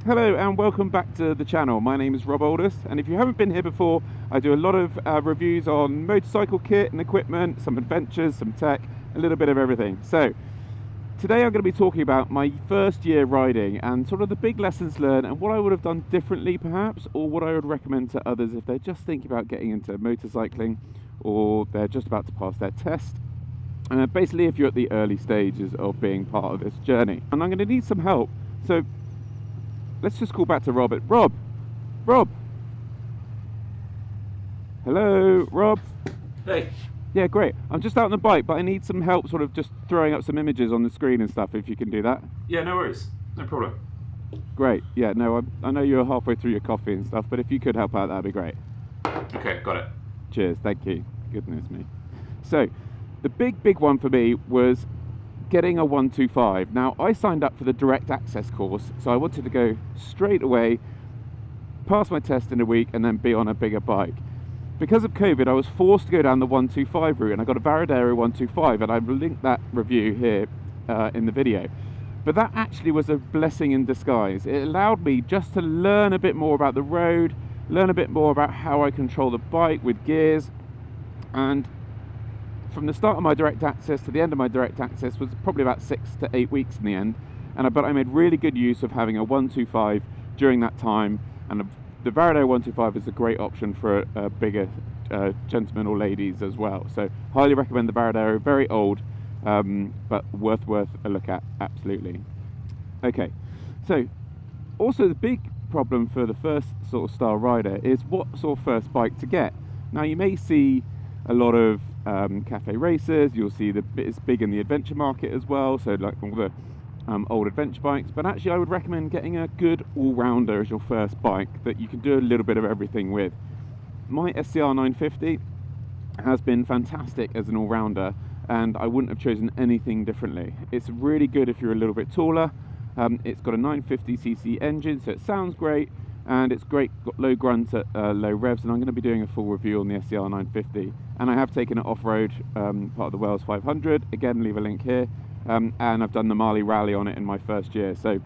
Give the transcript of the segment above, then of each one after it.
Hello and welcome back to the channel. My name is Rob Aldous, and if you haven't been here before, I do a lot of reviews on motorcycle kit and equipment, some adventures, some tech, a little bit of everything. So today I'm going to be talking about my first year riding and sort of the big lessons learned and what I would have done differently perhaps, or what I would recommend to others if they're just thinking about getting into motorcycling or they're just about to pass their test. Basically if you're at the early stages of being part of this journey. And I'm going to need some help. So let's just call back to Robert. Rob! Hello, Rob? Hey. Yeah, great. I'm just out on the bike, but I need some help sort of just throwing up some images on the screen and stuff, if you can do that. Yeah, no worries. No problem. Great. Yeah, no, I know you're halfway through your coffee and stuff, but if you could help out, that'd be great. Okay, got it. Cheers, thank you. Goodness me. So, the big one for me was getting a 125. Now, I signed up for the direct access course, so I wanted to go straight away, pass my test in a week, and then be on a bigger bike. Because of COVID, I was forced to go down the 125 route, and I got a Varadero 125, and I've linked that review here in the video. But that actually was a blessing in disguise. It allowed me just to learn a bit more about the road, learn a bit more about how I control the bike with gears, and from the start of my direct access to the end of my direct access was probably about 6 to 8 weeks in the end. But I made really good use of having a 125 during that time, and the Varadero 125 is a great option for bigger gentlemen or ladies as well. So highly recommend the Varadero. Very old, but worth a look at, absolutely. Okay, so also the big problem for the first sort of style rider is what sort of first bike to get. Now you may see a lot of cafe racers, you'll see it's big in the adventure market as well, so like all the old adventure bikes, but actually I would recommend getting a good all-rounder as your first bike that you can do a little bit of everything with. My SCR 950 has been fantastic as an all-rounder, and I wouldn't have chosen anything differently. It's really good if you're a little bit taller. It's got a 950cc engine, so it sounds great, and it's great, got low grunt at low revs, and I'm going to be doing a full review on the SCR 950, and I have taken it off-road, part of the Wales 500, again leave a link here, and I've done the Mali Rally on it in my first year, so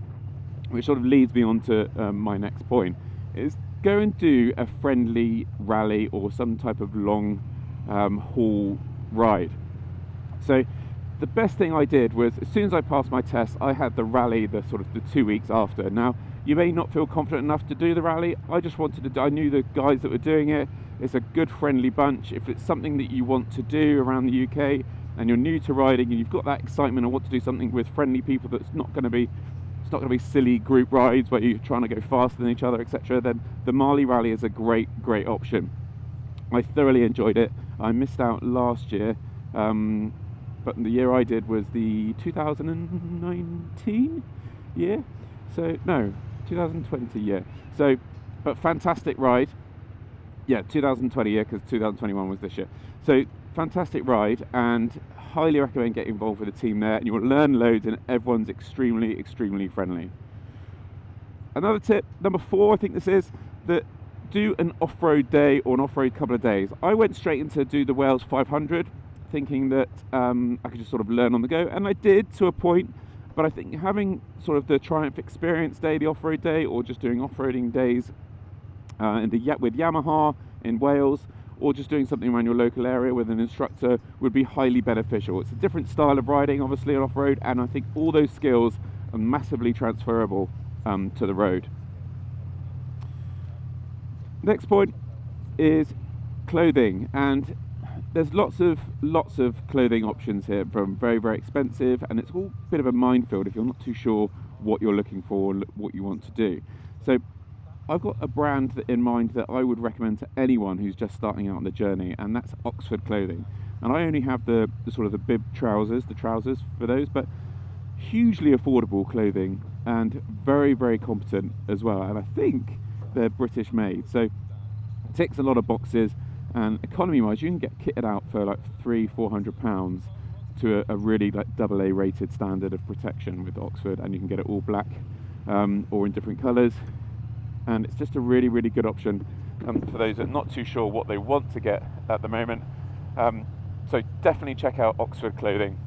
which sort of leads me on to my next point, is go and do a friendly rally or some type of long haul ride. So the best thing I did was, as soon as I passed my test, I had the rally the 2 weeks after. Now, you may not feel confident enough to do the rally. I just wanted to, I knew the guys that were doing it. It's a good friendly bunch. If it's something that you want to do around the UK and you're new to riding and you've got that excitement and want to do something with friendly people that's not going to be, it's not going to be silly group rides where you're trying to go faster than each other, etc., then the Mali Rally is a great option. I thoroughly enjoyed it. I missed out last year, but the year I did was the 2019 year, so no, 2020 year. So, but fantastic ride. Yeah, 2020 year, because 2021 was this year. So fantastic ride, and highly recommend getting involved with the team there, and you will learn loads, and everyone's extremely friendly. Another tip, number 4, I think this is, that do an off-road day or an off-road couple of days. I went straight into do the Wales 500, thinking that I could just sort of learn on the go, and I did to a point, but I think having sort of the Triumph Experience Day, the off-road day, or just doing off-roading days with Yamaha in Wales, or just doing something around your local area with an instructor would be highly beneficial. It's a different style of riding, obviously, on off-road, and I think all those skills are massively transferable to the road. Next point is clothing, and there's lots of clothing options here, from very expensive, and it's all a bit of a minefield if you're not too sure what you're looking for, what you want to do. So I've got a brand in mind that I would recommend to anyone who's just starting out on the journey, and that's Oxford Clothing. And I only have the sort of the bib trousers, the trousers for those, but hugely affordable clothing and very competent as well. And I think they're British made, so it ticks a lot of boxes. And economy wise, you can get kitted out for like £300-400 to a really like AA rated standard of protection with Oxford, and you can get it all black or in different colours, and it's just a really good option for those that are not too sure what they want to get at the moment. So definitely check out Oxford Clothing.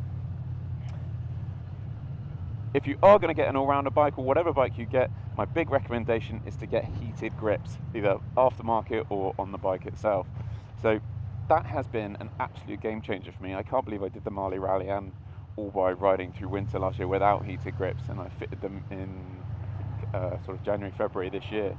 if you are going to get an all-rounder bike or whatever bike you get, my big recommendation is to get heated grips, either aftermarket or on the bike itself. So that has been an absolute game changer for me. I can't believe I did the Mali Rally and all by riding through winter last year without heated grips, and I fitted them in sort of January, February this year,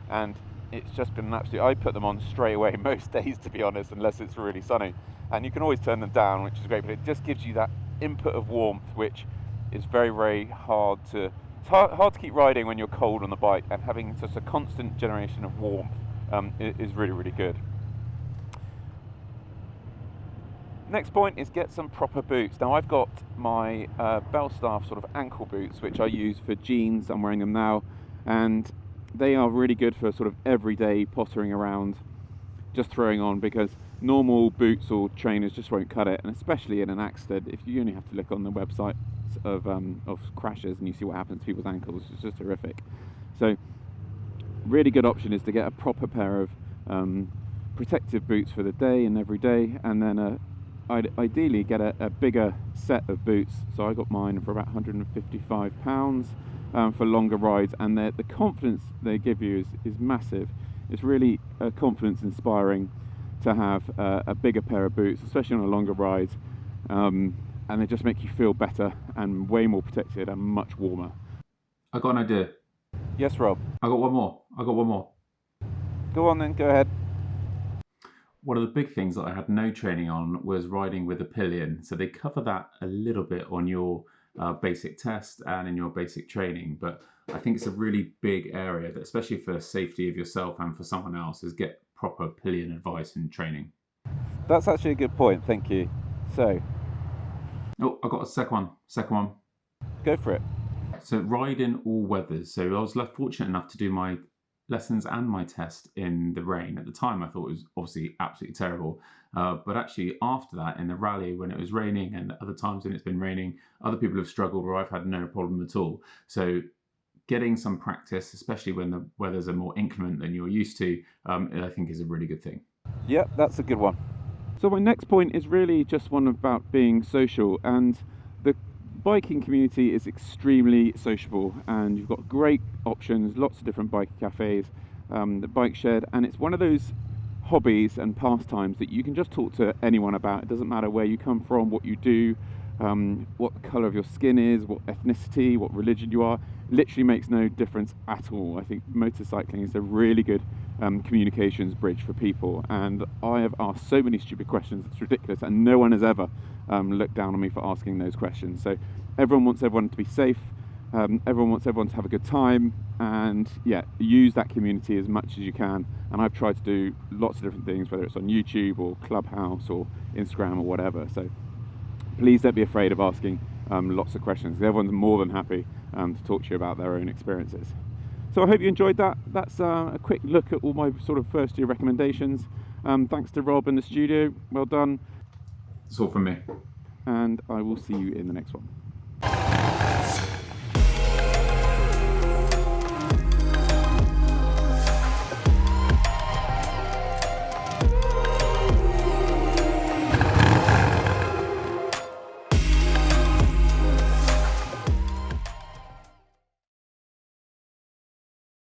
and it's just been an absolute. I put them on straight away most days, to be honest, unless it's really sunny, and you can always turn them down, which is great, but it just gives you that input of warmth, which is very, very hard to. It's hard to keep riding when you're cold on the bike, and having such a constant generation of warmth is really, really good. Next point is get some proper boots. Now I've got my Belstaff sort of ankle boots, which I use for jeans. I'm wearing them now, and they are really good for sort of everyday pottering around, just throwing on, because normal boots or trainers just won't cut it, and especially in an accident, if you only have to look on the websites of crashes and you see what happens to people's ankles, it's just horrific. So really good option is to get a proper pair of protective boots for the day and every day, and then I'd ideally get a bigger set of boots. So I got mine for about £155 for longer rides, and the confidence they give you is massive. It's really confidence inspiring to have a bigger pair of boots, especially on a longer ride, and they just make you feel better and way more protected and much warmer. I got an idea. Yes, Rob? I got one more. Go on then, go ahead. One of the big things that I had no training on was riding with a pillion. So they cover that a little bit on your basic test and in your basic training. But I think it's a really big area, that especially for safety of yourself and for someone else, is get proper pillion advice and training. That's actually a good point, thank you. So, oh, I got a second one. Go for it. So ride in all weathers. So I was fortunate enough to do my lessons and my test in the rain. At the time I thought it was obviously absolutely terrible, but actually after that, in the rally when it was raining and other times when it's been raining, other people have struggled where I've had no problem at all. So getting some practice, especially when the weathers are more inclement than you're used to, I think is a really good thing. Yep, that's a good one. So my next point is really just one about being social, and the biking community is extremely sociable, and you've got great options, lots of different bike cafes, the bike shed, and it's one of those hobbies and pastimes that you can just talk to anyone about. It doesn't matter where you come from, what you do, what the colour of your skin is, what ethnicity, what religion you are. Literally makes no difference at all. I think motorcycling is a really good communications bridge for people, and I have asked so many stupid questions, it's ridiculous, and no one has ever looked down on me for asking those questions. So everyone wants everyone to be safe, everyone wants everyone to have a good time, and yeah, use that community as much as you can. And I've tried to do lots of different things, whether it's on YouTube or Clubhouse or Instagram or whatever. So please don't be afraid of asking lots of questions. Everyone's more than happy to talk to you about their own experiences. So I hope you enjoyed that. That's a quick look at all my sort of first year recommendations. Thanks to Rob in the studio. Well done. That's all from me. And I will see you in the next one.